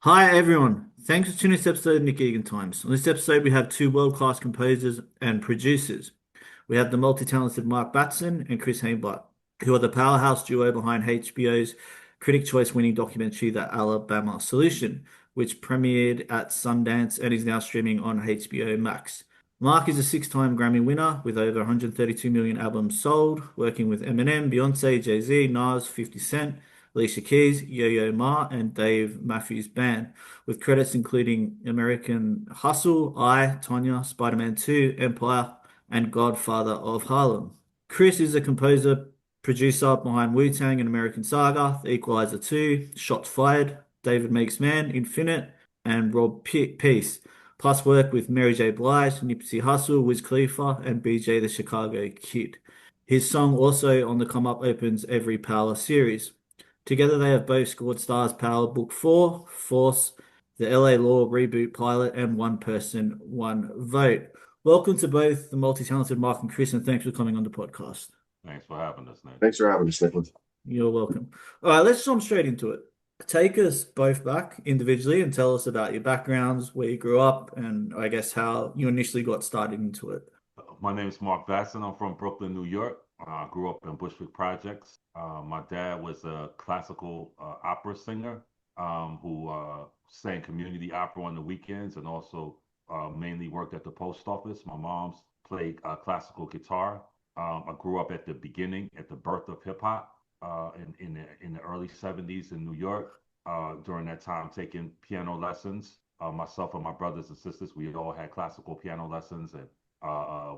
Hi everyone, thanks for tuning in to this episode of Nick Egan Times. On this episode, we have two world-class composers and producers. We have the multi-talented Mark Batson and Chris Hanebutt, who are the powerhouse duo behind HBO's Critic Choice winning documentary The Alabama Solution, which premiered at Sundance and is now streaming on HBO Max. Mark is a six-time Grammy winner with over 132 million albums sold, working with Eminem, Beyoncé, Jay-Z, Nas, 50 Cent, Alicia Keys, Yo-Yo Ma, and Dave Matthews Band, with credits including American Hustle, Tonya, Spider-Man 2, Empire, and Godfather of Harlem. Chris is a composer, producer behind Wu-Tang and American Saga, The Equalizer 2, Shots Fired, David Makes Man, Infinite, and Rob Peace, plus work with Mary J. Blige, Nipsey Hussle, Wiz Khalifa, and BJ the Chicago Kid. His song also on the come up opens every Power series. Together, they have both scored Star's Power Book 4, Force, the LA Law reboot pilot, and One Person, One Vote. Welcome to both the multi-talented Mark and Chris, and thanks for coming on the podcast. Thanks for having us, Nick. Thanks for having us, Nicholas. You're welcome. All right, let's jump straight into it. Take us both back individually and tell us about your backgrounds, where you grew up, and I guess how you initially got started into it. My name is Mark Batson. I'm from Brooklyn, New York. I grew up in Bushwick Projects. My dad was a classical opera singer who sang community opera on the weekends and also mainly worked at the post office. My mom's played classical guitar. I grew up at the beginning, at the birth of hip hop in the early 70s in New York. During that time, taking piano lessons. Myself and my brothers and sisters, we all had classical piano lessons, and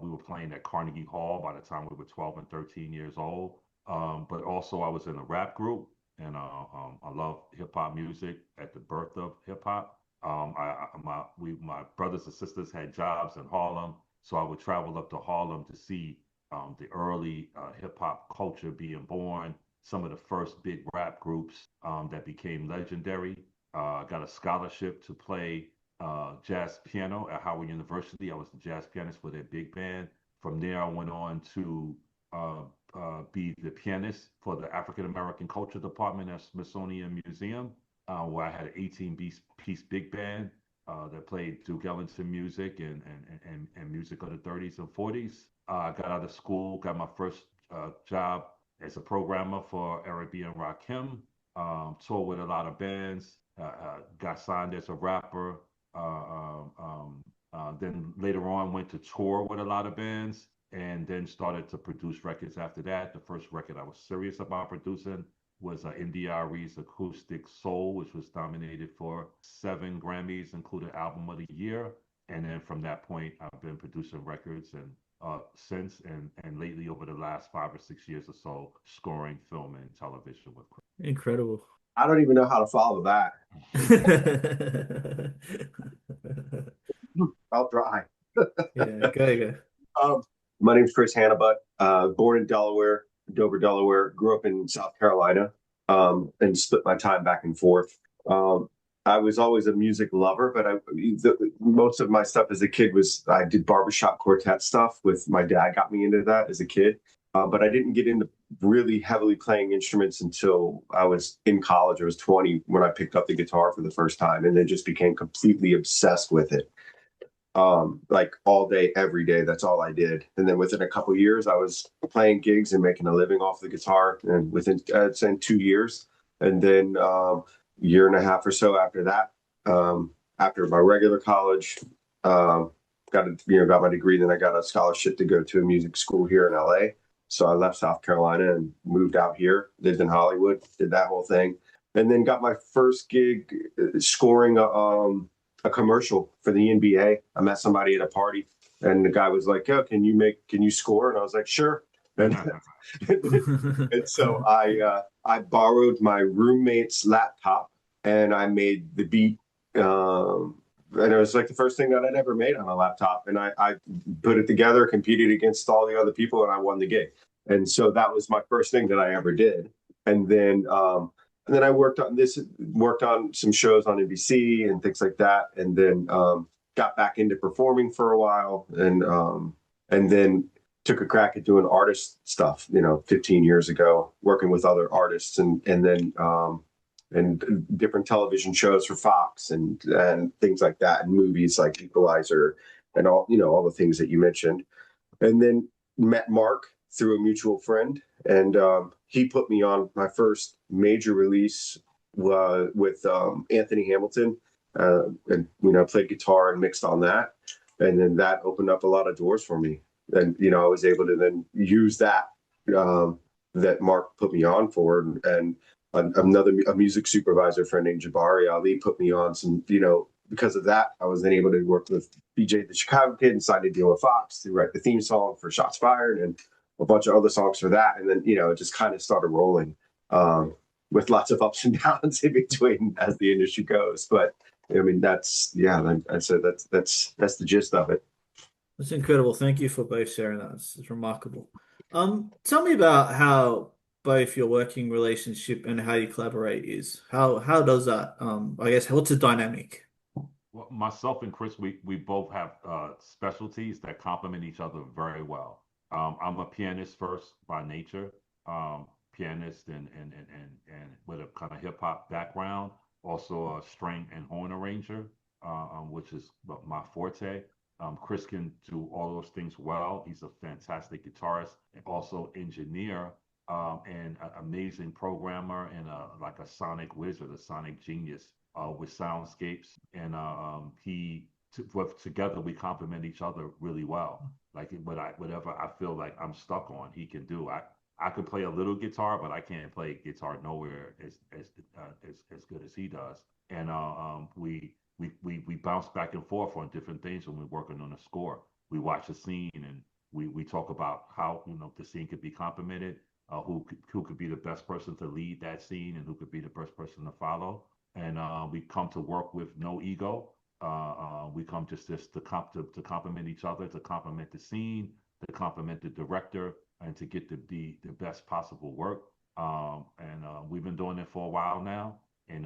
we were playing at Carnegie Hall by the time we were 12 and 13 years old. But also, I was in a rap group, and I love hip hop music at the birth of hip hop. My brothers and sisters had jobs in Harlem, so I would travel up to Harlem to see the early hip hop culture being born. Some of the first big rap groups that became legendary. I got a scholarship to play jazz piano at Howard University. I was the jazz pianist for their big band. From there, I went on to be the pianist for the African American Culture Department at Smithsonian Museum, where I had an 18-piece big band that played Duke Ellington music and music of the 30s and 40s. I got out of school, got my first job as a programmer for Arabian Rakim, toured with a lot of bands, got signed as a rapper. Then later on went to tour with a lot of bands and then started to produce records after that. The first record I was serious about producing was NDRE's Acoustic Soul, which was nominated for 7 Grammys, including Album of the Year. And then from that point, I've been producing records and since and lately over the last 5 or 6 years or so, scoring film and television with Chris. Incredible. I don't even know how to follow that. I'll try. Yeah, go. Um, my name's Chris Hanebutt. Born in Delaware, Dover, Delaware. Grew up in South Carolina, and split my time back and forth. I was always a music lover, but most of my stuff as a kid was I did barbershop quartet stuff with my dad. Got me into that as a kid, but I didn't get into really heavily playing instruments until I was in college. I was 20 when I picked up the guitar for the first time, and then just became completely obsessed with it. Like all day, every day. That's all I did. And then within a couple of years, I was playing gigs and making a living off the guitar. And within, I'd say 2 years, and then year and a half or so after that, after my regular college, got my degree. Then I got a scholarship to go to a music school here in LA. So I left South Carolina and moved out here, lived in Hollywood, did that whole thing, and then got my first gig scoring a commercial for the NBA. I met somebody at a party, and the guy was like, "Oh, can you score?" And I was like, "Sure." And, and so I borrowed my roommate's laptop and I made the beat. And it was like the first thing that I'd ever made on a laptop. And I put it together, competed against all the other people, and I won the gig. And so that was my first thing that I ever did. And then I worked on some shows on NBC and things like that. And then got back into performing for a while, and then took a crack at doing artist stuff, 15 years ago, working with other artists, and then and different television shows for Fox and things like that, and movies like Equalizer and all, all the things that you mentioned. And then met Mark through a mutual friend, and he put me on my first major release with Anthony Hamilton, and played guitar and mixed on that, and then that opened up a lot of doors for me. And I was able to then use that that Mark put me on for, and a music supervisor friend named Jabari Ali put me on some, because of that, I was then able to work with BJ the Chicago Kid and signed a deal with Fox to write the theme song for Shots Fired and a bunch of other songs for that. And then, it just kind of started rolling with lots of ups and downs in between as the industry goes. But I mean, that's the gist of it. That's incredible. Thank you for both sharing that. It's remarkable. Tell me about how both your working relationship and how you collaborate is. How does that, I guess, what's the dynamic? Well, myself and Chris, we both have specialties that complement each other very well. I'm a pianist first by nature, pianist and with a kind of hip hop background, also a string and horn arranger, which is my forte. Chris can do all those things well. He's a fantastic guitarist and also engineer, and an amazing programmer and like a sonic wizard, a sonic genius with soundscapes. And together we complement each other really well. Like whatever I feel like I'm stuck on, he can do. I could play a little guitar, but I can't play guitar nowhere as good as he does. And we bounce back and forth on different things when we're working on a score. We watch a scene and we talk about how the scene could be complemented, who could be the best person to lead that scene and who could be the best person to follow. And we come to work with no ego. We come just to complement each other, to complement the scene, to complement the director, and to get the best possible work. And we've been doing it for a while now. And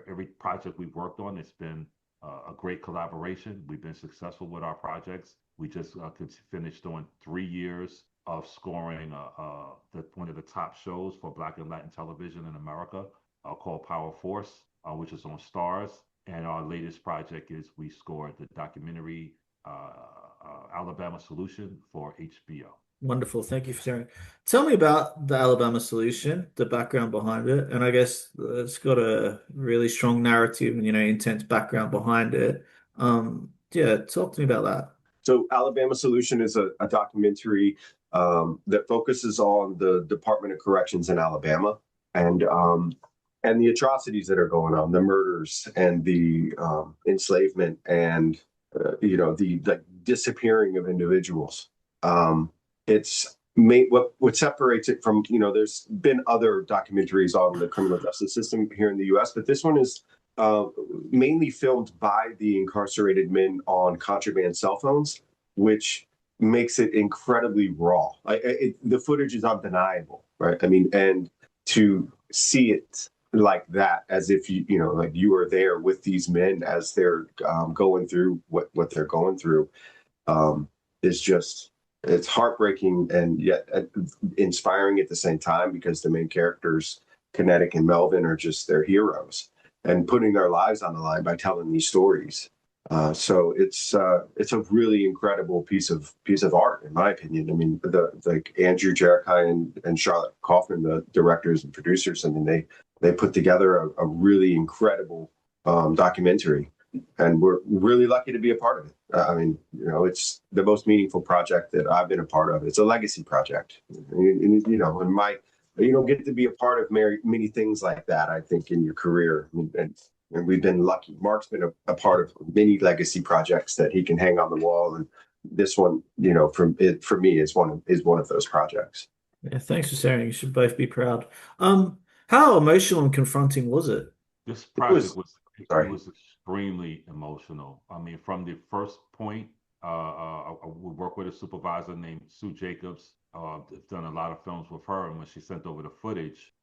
every project we've worked on, it's been a great collaboration. We've been successful with our projects. We just finished doing 3 years of scoring one of the top shows for Black and Latin television in America, called Power Force, which is on Stars. And our latest project is we scored the documentary Alabama Solution for HBO. Wonderful. Thank you for sharing. Tell me about the Alabama Solution, the background behind it. And I guess it's got a really strong narrative and, intense background behind it. Yeah, talk to me about that. So Alabama Solution is a documentary that focuses on the Department of Corrections in Alabama and the atrocities that are going on, the murders and the enslavement and the disappearing of individuals. It's what separates it from, there's been other documentaries on the criminal justice system here in the U.S., but this one is mainly filmed by the incarcerated men on contraband cell phones, which makes it incredibly raw. The footage is undeniable, right? I mean, and to see it like that, as if like you are there with these men as they're going through what they're going through, is just, it's heartbreaking and yet inspiring at the same time, because the main characters, Kinetic and Melvin, are just their heroes and putting their lives on the line by telling these stories. So it's a really incredible piece of art, in my opinion. I mean, like Andrew Jerikai and Charlotte Kaufman, the directors and producers, I mean, they put together a really incredible documentary, and we're really lucky to be a part of it. I mean, it's the most meaningful project that I've been a part of. It's a legacy project, and you don't get to be a part of many things like that, I think, in your career. I mean, and we've been lucky. Mark's been a part of many legacy projects that he can hang on the wall, and this one, for me, is one of those projects. Yeah, thanks for sharing. You should both be proud. How emotional and confronting was it? This project was extremely emotional. I mean, from the first point, we work with a supervisor named Sue Jacobs. I've done a lot of films with her, and when she sent over the footage,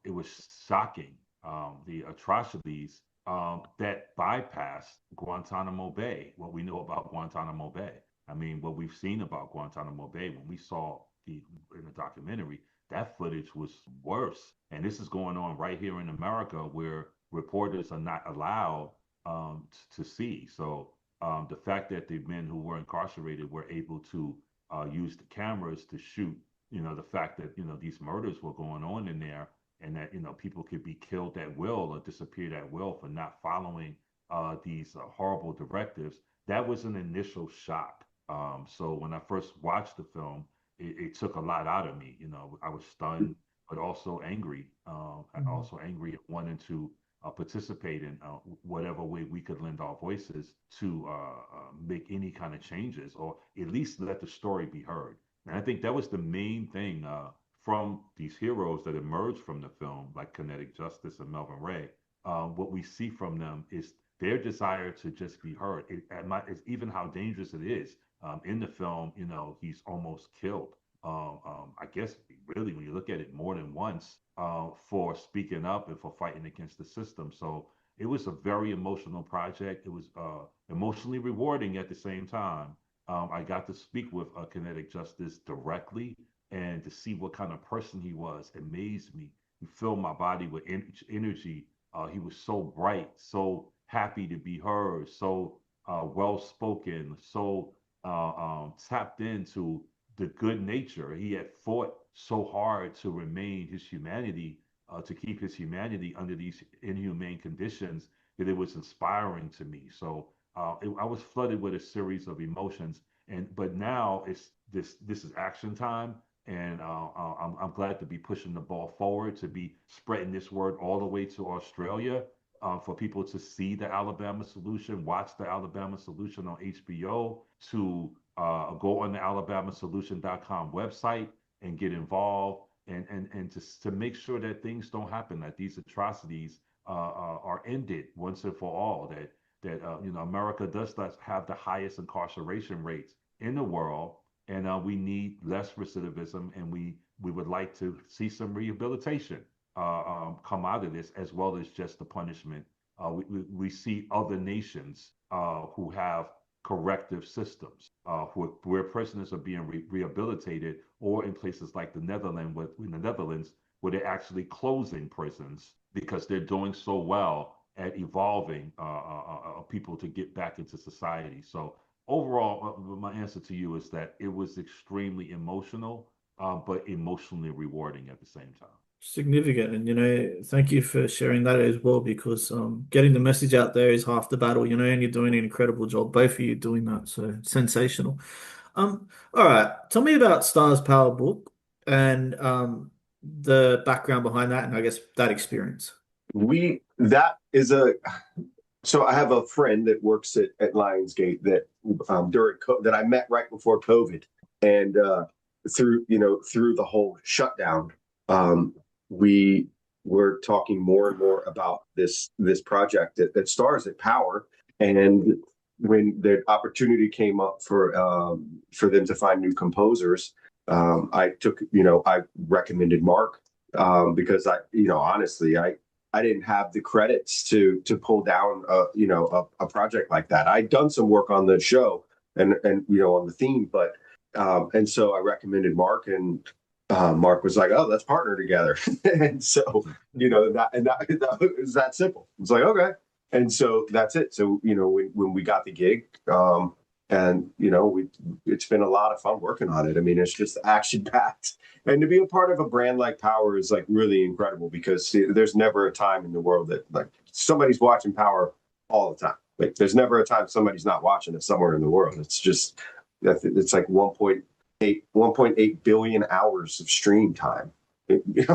it was shocking. The atrocities that bypassed Guantanamo Bay, what we know about Guantanamo Bay. I mean, what we've seen about Guantanamo Bay, when we saw in the documentary, that footage was worse. And this is going on right here in America where reporters are not allowed to see. So the fact that the men who were incarcerated were able to use the cameras to shoot, the fact that, these murders were going on in there and that, people could be killed at will or disappeared at will for not following these horrible directives, that was an initial shock. So when I first watched the film, it took a lot out of me. I was stunned, but also angry. Also angry at wanting to participate in whatever way we could lend our voices to make any kind of changes, or at least let the story be heard. And I think that was the main thing from these heroes that emerged from the film, like Kinetic Justice and Melvin Ray. What we see from them is their desire to just be heard. It's even how dangerous it is. In the film, he's almost killed. I guess really, when you look at it more than once, for speaking up and for fighting against the system. So it was a very emotional project. It was emotionally rewarding at the same time. I got to speak with Kinetic Justice directly, and to see what kind of person he was amazed me. He filled my body with energy. He was so bright, so happy to be heard, so well spoken, so tapped into the good nature. He had fought so hard to remain his humanity, to keep his humanity under these inhumane conditions, that it was inspiring to me. So I was flooded with a series of emotions. But now this is action time, and I'm glad to be pushing the ball forward, to be spreading this word all the way to Australia, for people to see the Alabama Solution, watch the Alabama Solution on HBO, to go on the alabamasolution.com website and get involved, and to make sure that things don't happen, that these atrocities are ended once and for all, that America does have the highest incarceration rates in the world, and we need less recidivism, and we would like to see some rehabilitation come out of this, as well as just the punishment. We see other nations who have corrective systems, where prisoners are being rehabilitated, or in places like the Netherlands, where they're actually closing prisons because they're doing so well at evolving people to get back into society. So overall, my answer to you is that it was extremely emotional, but emotionally rewarding at the same time. Significant. And, thank you for sharing that as well, because getting the message out there is half the battle, and you're doing an incredible job, both of you doing that. So sensational. All right. Tell me about Stars Power book and the background behind that, and I guess that experience. That is so I have a friend that works at Lionsgate that that I met right before COVID, and through the whole shutdown, we were talking more and more about this project that stars at Power. And when the opportunity came up for them to find new composers, I recommended Mark, because honestly, I didn't have the credits to pull down a project like that. I'd done some work on the show and on the theme, but and so I recommended Mark, and Mark was like, "Oh, let's partner together." And so that was that simple. It's like, okay, and so that's it. So when we got the gig, and it's been a lot of fun working on it. I mean, it's just action packed, and to be a part of a brand like Power is like really incredible, because there's never a time in the world that like somebody's watching Power all the time. Like there's never a time somebody's not watching it somewhere in the world. It's like 1.8 billion hours of stream time.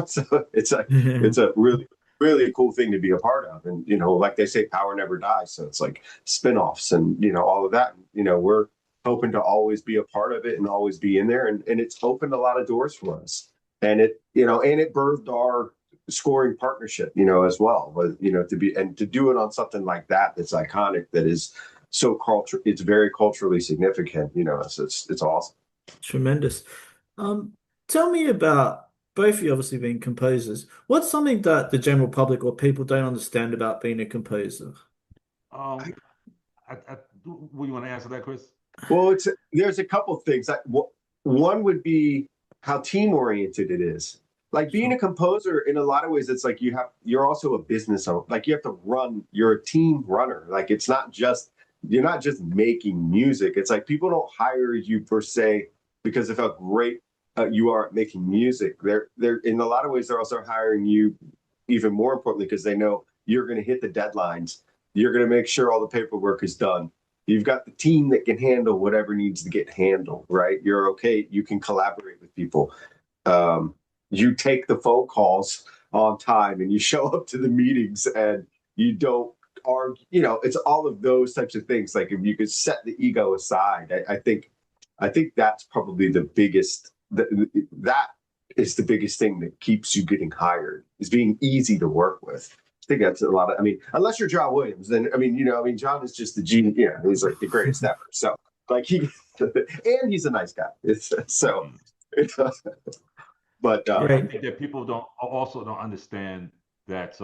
So it's a really, really cool thing to be a part of. And, like they say, power never dies. So it's like spinoffs and, all of that. We're hoping to always be a part of it and always be in there. And it's opened a lot of doors for us. And it birthed our scoring partnership, as well. But, to do it on something like that's iconic, that is so it's very culturally significant, it's awesome. Tremendous. Tell me about both of you obviously being composers. What's something that the general public or people don't understand about being a composer? Would you want to answer that, Chris? Well, there's a couple of things. One would be how team oriented it is. like being a composer in a lot of ways, it's like you're also a business owner. Like you have to you're a team runner. Like you're not just making music. It's like people don't hire you per se because of how great you are at making music. They're in a lot of ways, they're also hiring you even more importantly because they know you're going to hit the deadlines. You're going to make sure all the paperwork is done. You've got the team that can handle whatever needs to get handled, right? You're okay. You can collaborate with people. You take the phone calls on time and you show up to the meetings and you don't argue. It's all of those types of things. Like if you could set the ego aside, I think that's probably the biggest. That is the biggest thing that keeps you getting hired is being easy to work with. I think that's a lot of. I mean, unless you're John Williams, then John is just the genius. He's like the greatest ever. So like and he's a nice guy. But I think that people don't understand that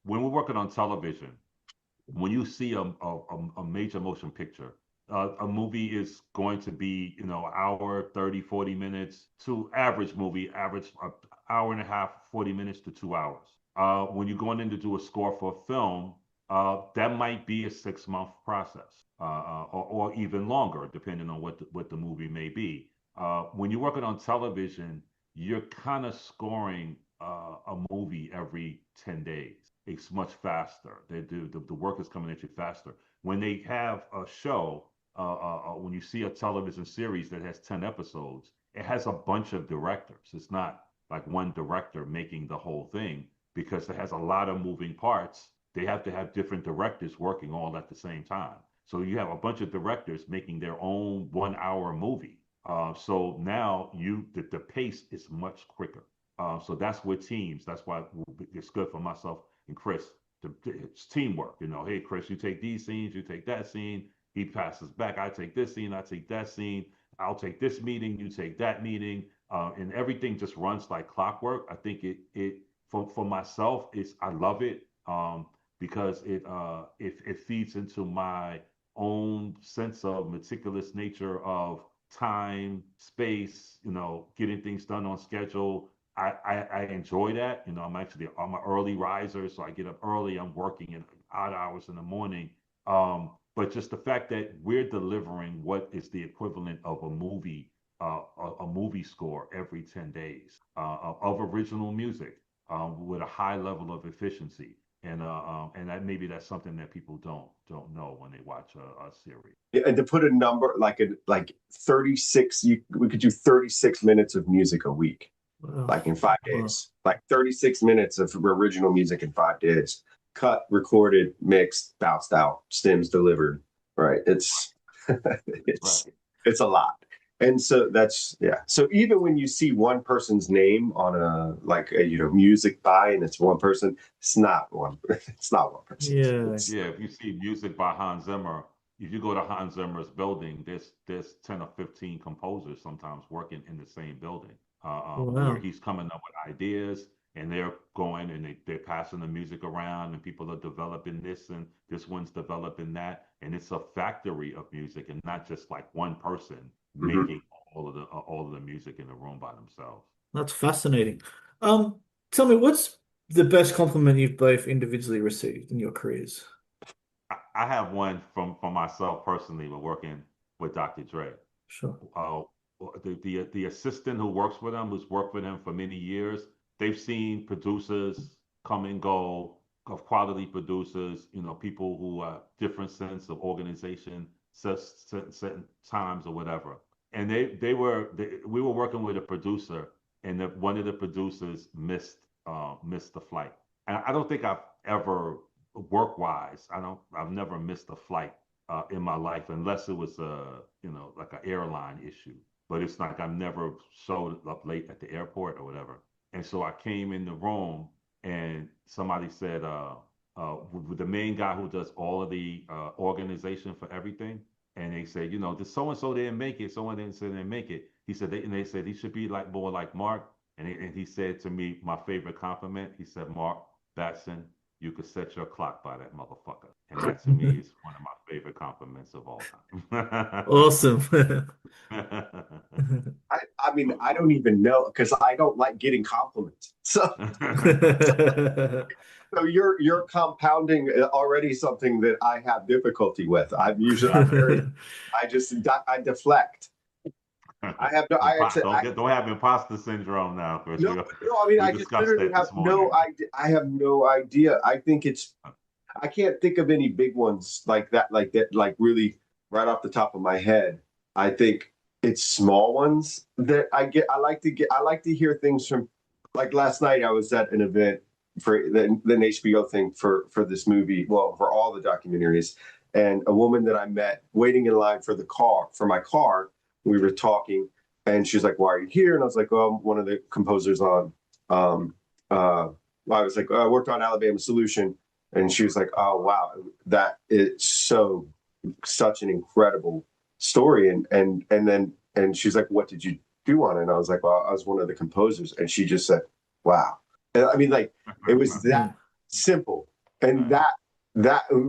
when we're working on television, when you see a major motion picture, a movie is going to be, hour, 30, 40 minutes to average hour and a half, 40 minutes to 2 hours. When you're going in to do a score for a film, that might be a 6-month process, or even longer, depending on what the movie may be. When you're working on television, you're kind of scoring a movie every 10 days. It's much faster. The work is coming at you faster. When they have a show, when you see a television series that has 10 episodes, it has a bunch of directors. It's not like one director making the whole thing because it has a lot of moving parts. They have to have different directors working all at the same time. So you have a bunch of directors making their own 1-hour movie. So now the pace is much quicker. So that's with teams. That's why it's good for myself and Chris. It's teamwork. Hey, Chris, you take these scenes, you take that scene. He passes back. I take this scene, I take that scene. I'll take this meeting, you take that meeting. And everything just runs like clockwork. I think for myself, I love it because it feeds into my own sense of meticulous nature of time, space, getting things done on schedule. I enjoy that. I'm an early riser, so I get up early. I'm working in odd hours in the morning. But just the fact that we're delivering what is the equivalent of a movie score every 10 days of original music with a high level of efficiency. And maybe that's something that people don't know when they watch a series. Yeah, and to put a number like 36, we could do 36 minutes of music a week, like in 5 days. Like 36 minutes of original music in 5 days. Cut, recorded, mixed, bounced out, stems delivered. Right. It's a lot. And so So even when you see one person's name on a music by and it's one person, it's not one person. Yeah. If you see music by Hans Zimmer, if you go to Hans Zimmer's building, there's 10 or 15 composers sometimes working in the same building. Where he's coming up with ideas and they're going and they're passing the music around and people are developing this and this one's developing that. And it's a factory of music and not just like one person making all of the music in the room by themselves. That's fascinating. Tell me, what's the best compliment you've both individually received in your careers? I have one from myself personally with working with Dr. Dre. Sure. The assistant who works with him, who's worked with him for many years, they've seen producers come and go, of quality producers, people who have different sense of organization, certain times or whatever. And we were working with a producer, and one of the producers missed the flight. And I don't think I've ever work-wise, I've never missed a flight in my life unless it was like an airline issue. But it's like I've never showed up late at the airport or whatever. And so I came in the room and somebody said, the main guy who does all of the organization for everything, and they said, this so-and-so didn't make it, someone didn't make it. He said, they said he should be like more like Mark. And he said to me, my favorite compliment, he said, Mark Batson, you could set your clock by that motherfucker. And that to me is one of my favorite compliments of all time. Awesome. I mean, I don't even know because I don't like getting compliments. So, so you're compounding already something that I have difficulty with. I'm very, I deflect. I have no, Don't have imposter syndrome now, Chris. no, no. I mean, We I just discussed literally that have this no morning. idea. I have no idea. I can't think of any big ones like that, like really right off the top of my head. I think it's small ones that I like to hear things from, like last night I was at an event for the HBO thing for this movie, well, for all the documentaries, and a woman that I met waiting in line for my car, we were talking, and she's like, "Why are you here?" And I was like, "Oh, I'm one of the composers on um I was like, "Oh, I worked on Alabama Solution." And she was like, "Oh wow, that is such an incredible story." And she's like, "What did you do on it?" And I was like, "Well, I was one of the composers." And she just said, "Wow." And I mean, like, it was that simple, and that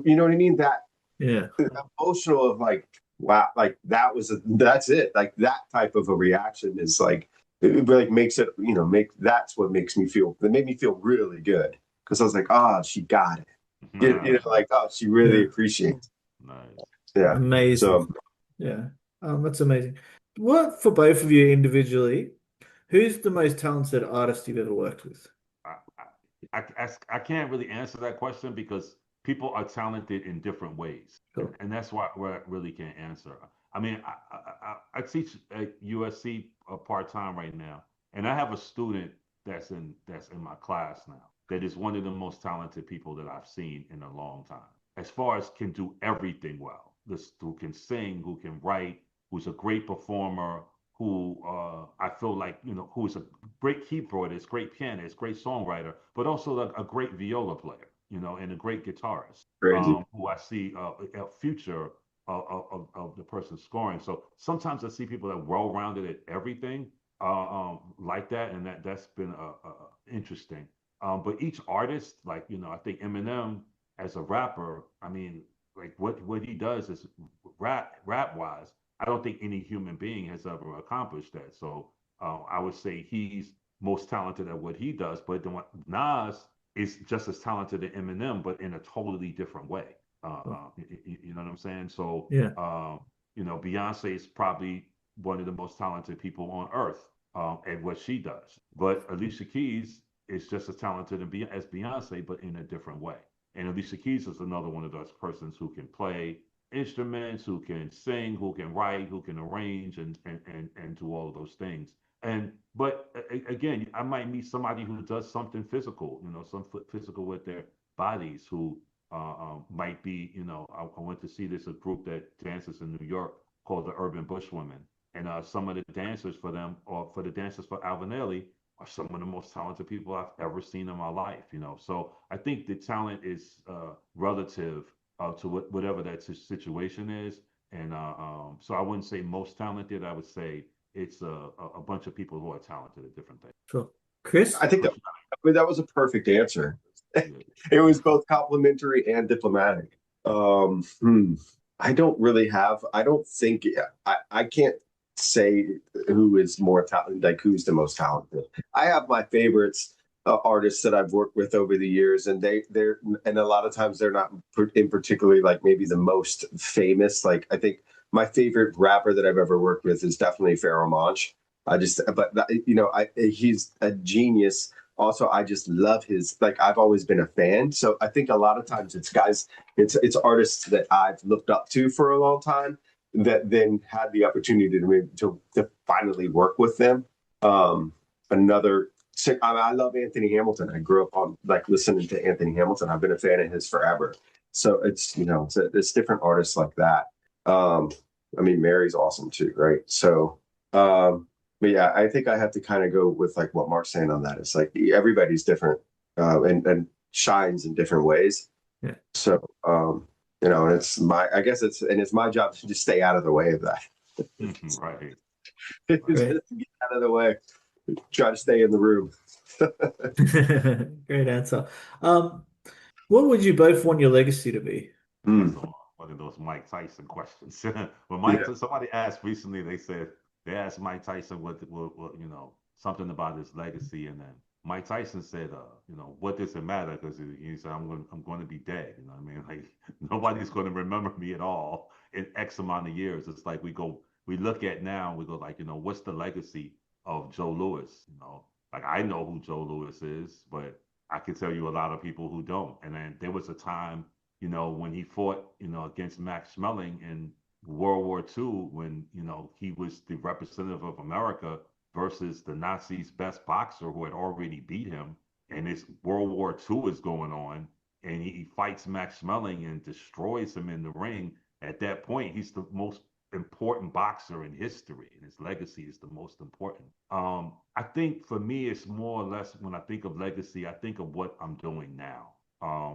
you know what I mean? That Yeah. emotional of like, wow, like that's it. Like that type of a reaction is like, it like makes it, that's what makes me feel. That made me feel really good because I was like, "Oh, she got it." Like, oh, she really Yeah. appreciates. Nice. Yeah. Amazing. So Yeah. That's amazing. What, for both of you individually, who's the most talented artist you've ever worked with? I, I can't really answer that question because people are talented in different ways, Sure. and that's why I really can't answer. I mean, I teach at USC part time right now, and I have a student that's in my class now that is one of the most talented people that I've seen in a long time. As far as can do everything well, this who can sing, who can write, who's a great performer, who I feel like who is a great keyboardist, great pianist, great songwriter, but also a great viola player, and a great guitarist, crazy. who I see a future of the person scoring. So sometimes I see people that are well-rounded at everything, like that, and that's been interesting. But each artist, like I think Eminem as a rapper, I mean, like what he does is rap wise. I don't think any human being has ever accomplished that. So I would say he's most talented at what he does. But then Nas is just as talented as Eminem, but in a totally different way. You know what I'm saying? So Yeah. Beyonce is probably one of the most talented people on earth at what she does. But Alicia Keys is just as talented as Beyonce, but in a different way. And Alicia Keys is another one of those persons who can play instruments, who can sing, who can write, who can arrange, and do all of those things. But again, I might meet somebody who does something physical, some physical with their bodies, who might be, I went to see this a group that dances in New York called the Urban Bushwomen, and some of the dancers for them, or for the dancers for Alvinelli, are some of the most talented people I've ever seen in my life. So I think the talent is relative to whatever that situation is. And so I wouldn't say most talented. I would say it's a bunch of people who are talented at different things. Sure. Chris? I think that, I mean, that was a perfect answer. It was both complimentary and diplomatic. Um, hmm. I don't think, I can't say who is more talented, like who's the most talented. I have my favorites, artists that I've worked with over the years, and and a lot of times they're not in particularly like maybe the most famous. Like I think my favorite rapper that I've ever worked with is definitely Pharoah Monch. He's a genius. Also, I just love his, like, I've always been a fan. So I think a lot of times it's artists that I've looked up to for a long time that then had the opportunity to finally work with them. Another I love Anthony Hamilton. I grew up on like listening to Anthony Hamilton. I've been a fan of his forever. So it's different artists like that. I mean, Mary's awesome too, right? So, but yeah, I think I have to kind of go with like what Mark's saying on that. It's like everybody's different, and shines in different ways. Yeah. So, and I guess it's my job to just stay out of the way of that. Right. Just get out of the way. Try to stay in the room. Great answer. What would you both want your legacy to be? Mm. One of those Mike Tyson questions. When Yeah. somebody asked recently, they said, they asked Mike Tyson what something about his legacy, and then Mike Tyson said, what does it matter? Because he said, I'm going to be dead. You know what I mean? Like nobody's going to remember me at all in X amount of years. It's like we look at now, we go like, what's the legacy of Joe Louis? Like I know who Joe Louis is, but I can tell you a lot of people who don't. And then there was a time, when he fought, against Max Schmeling in World War II, when, he was the representative of America versus the Nazis' best boxer who had already beat him. And this World War II is going on. And he fights Max Schmeling and destroys him in the ring. At that point, he's the most important boxer in history, and his legacy is the most important. I think for me, it's more or less when I think of legacy, I think of what I'm doing now,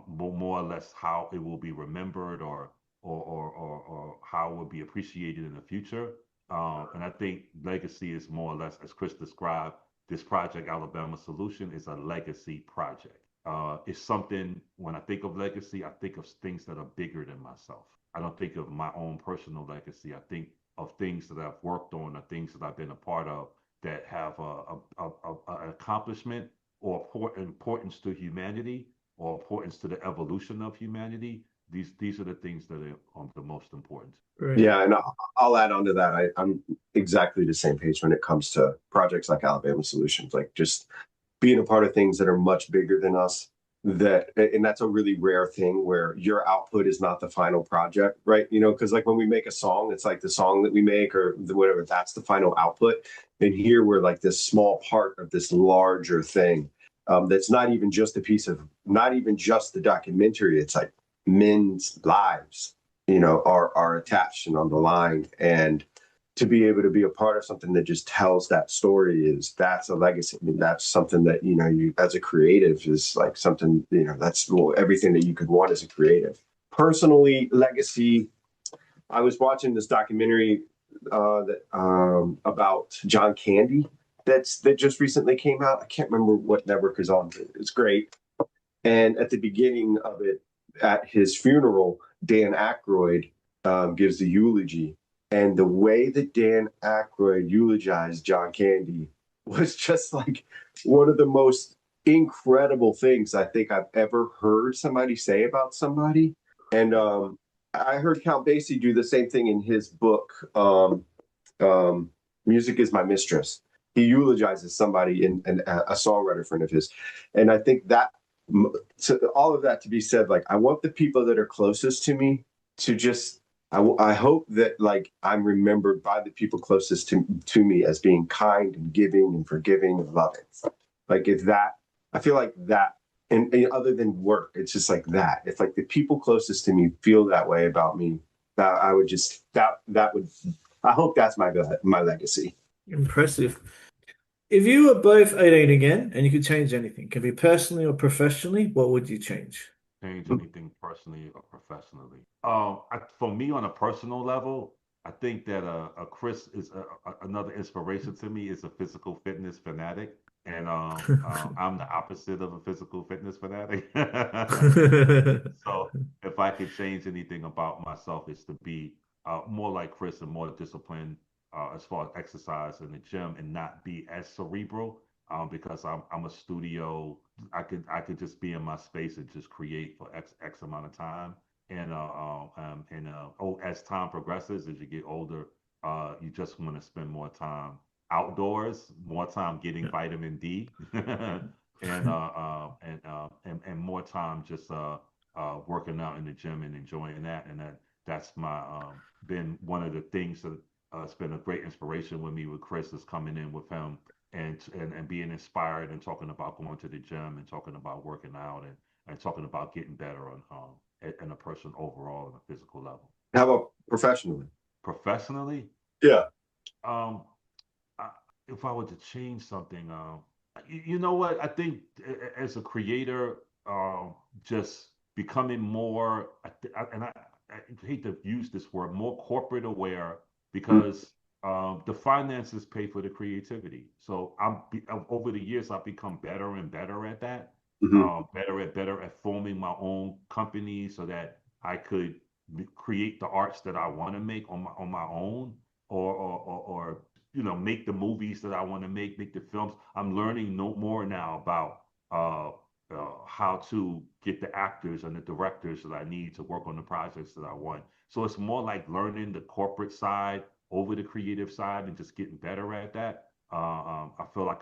more or less how it will be remembered or how it will be appreciated in the future. And I think legacy is more or less, as Chris described, this project, Alabama Solution, is a legacy project. It's something, when I think of legacy, I think of things that are bigger than myself. I don't think of my own personal legacy. I think of things that I've worked on, or things that I've been a part of that have an accomplishment or importance to humanity or importance to the evolution of humanity. These are the things that are the most important. Right. Yeah, and I'll add on to that. I'm exactly the same page when it comes to projects like Alabama Solutions, like just being a part of things that are much bigger than us. And that's a really rare thing where your output is not the final project, right? Because like when we make a song, it's like the song that we make or whatever, that's the final output. And here we're like this small part of this larger thing, that's not even just not even just the documentary. It's like men's lives, are attached and on the line. And to be able to be a part of something that just tells that story, that's a legacy. I mean, that's something that, you as a creative is like something, that's everything that you could want as a creative. Personally, legacy, I was watching this documentary about John Candy that just recently came out. I can't remember what network is on. It's great. And at the beginning of it, at his funeral, Dan Aykroyd gives the eulogy. And the way that Dan Aykroyd eulogized John Candy was just like one of the most incredible things I think I've ever heard somebody say about somebody. And I heard Count Basie do the same thing in his book, Music is My Mistress. He eulogizes somebody in a songwriter friend of his. And I think that, so all of that to be said, like, I want the people that are closest to me to just, I hope that like I'm remembered by the people closest to me as being kind and giving and forgiving and loving. Like if that, I feel like that, and other than work, it's just like that. If like the people closest to me feel that way about me, that I would just that would. I hope that's my legacy. Impressive. If you were both 18 again and you could change anything, can be personally or professionally, what would you change? Change anything personally or professionally. For me, on a personal level, I think that Chris is another inspiration to me. Is a physical fitness fanatic, and I'm the opposite of a physical fitness fanatic. So, if I could change anything about myself, is to be more like Chris and more disciplined as far as exercise in the gym, and not be as cerebral. Because I'm a studio. I could just be in my space and just create for X amount of time. And as time progresses, as you get older, you just want to spend more time outdoors, more time getting vitamin D, and more time just working out in the gym and enjoying that. And that's my been one of the things that it's been a great inspiration with me with Chris, is coming in with him and being inspired and talking about going to the gym and talking about working out and talking about getting better on in a person overall on a physical level. How about professionally? Professionally, Yeah. If I were to change something, you know what? I think as a creator, just becoming more, and I hate to use this word, more corporate aware, because the finances pay for the creativity. So over the years, I've become better and better at that. Better at forming my own company so that I could create the arts that I want to make on my own, or make the movies that I want to make the films. I'm learning no more now about how to get the actors and the directors that I need to work on the projects that I want. So it's more like learning the corporate side over the creative side and just getting better at that. I feel like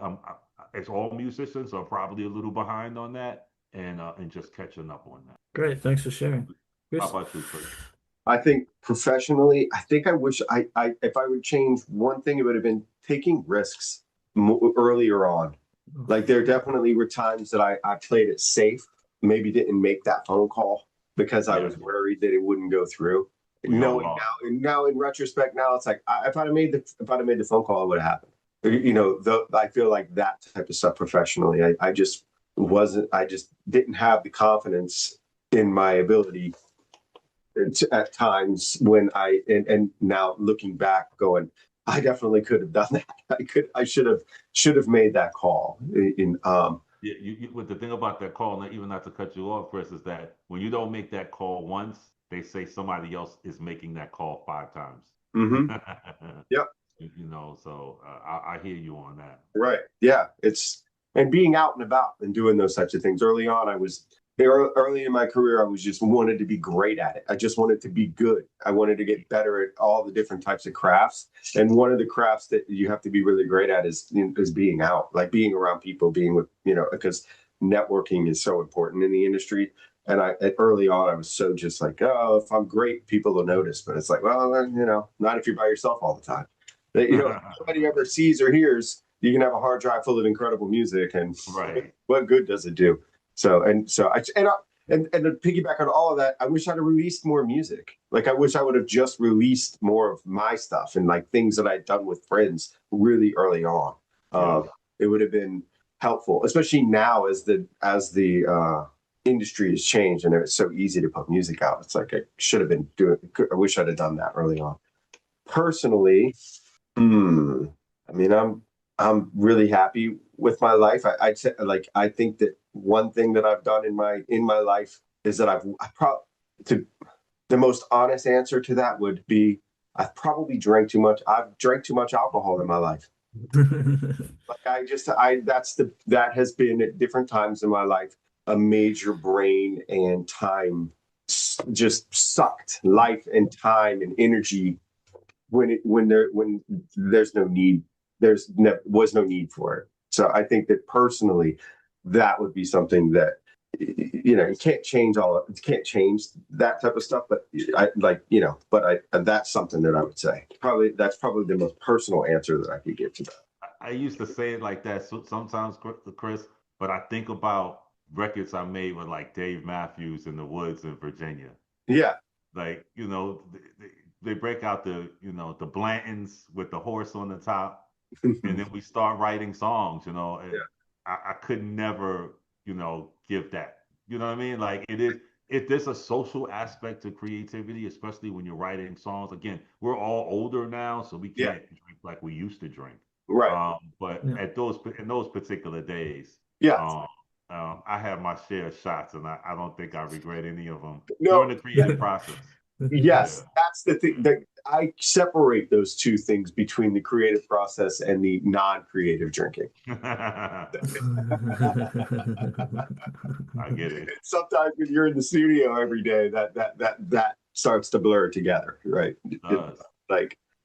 as all musicians are probably a little behind on that, and just catching up on that. Great. Thanks for sharing. How Chris? about you, Chris? I think professionally, I think I wish if I would change one thing, it would have been taking risks earlier on. Like there definitely were times that I played it safe, maybe didn't make that phone call because I was worried that it wouldn't go through. Knowing now in retrospect, now it's like if I'd have made the phone call, it would have happened. I feel like that type of stuff professionally, I just didn't have the confidence in my ability at times when and now looking back going, I definitely could have done that. I should have made that call But the thing about that call, even not to cut you off, Chris, is that when you don't make that call once, they say somebody else is making that call 5 times. Mm-hmm. Yep. So I hear you on that. Right. Yeah. And being out and about and doing those types of things. Early on, early in my career, I was just wanted to be great at it. I just wanted to be good. I wanted to get better at all the different types of crafts. And one of the crafts that you have to be really great at is being out, like being around people, being with, because networking is so important in the industry. And early on, I was so just like, oh, if I'm great, people will notice. But it's like, well, not if you're by yourself all the time. If nobody ever sees or hears, you can have a hard drive full of incredible music, and what good does it do? So to piggyback on all of that, I wish I'd have released more music. Like I wish I would have just released more of my stuff and like things that I'd done with friends really early on. It would have been helpful, especially now as the industry has changed and it's so easy to put music out. It's like I wish I'd have done that early on. Personally, I mean, I'm really happy with my life. I think that one thing that I've done in my life is that the most honest answer to that would be I've probably drank too much. I've drank too much alcohol in my life. That has been at different times in my life a major brain and time just sucked life and time and energy when there's no need. Was no need for it. So I think that personally, that would be something that you can't change that type of stuff. But that's something that I would say. That's probably the most personal answer that I could give to that. I used to say it like that sometimes, Chris, but I think about records I made with like Dave Matthews in the woods in Virginia. Yeah. Like, they break out the Blantons with the horse on the top. And then we start writing songs, I could never, give that, you know what I mean? Like if there's a social aspect to creativity, especially when you're writing songs. Again, we're all older now, so we can't drink like we used to drink. Right. But in those particular days, I had my share of shots, and I don't think I regret any of them during the creative process. Yes, that's the thing that I separate those two things between the creative process and the non-creative drinking. I get it. Sometimes when you're in the studio every day, that starts to blur together, right? It does.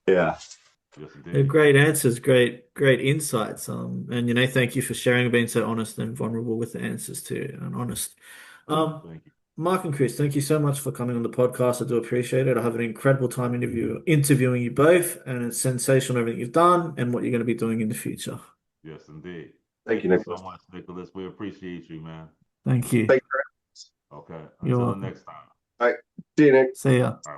Yes, great answers, great insights. And thank you for sharing and being so honest and vulnerable with the answers too, and honest. Thank you. Mark and Chris, thank you so much for coming on the podcast. I do appreciate it. I have an incredible time interviewing you both, and it's sensational everything you've done and what you're going to be doing in the future. Yes, indeed. Thank you, so much, Nicholas. We appreciate you, man. Thank you. Thank you. Okay. Until next time. All right. See you, Nick. See ya. All right.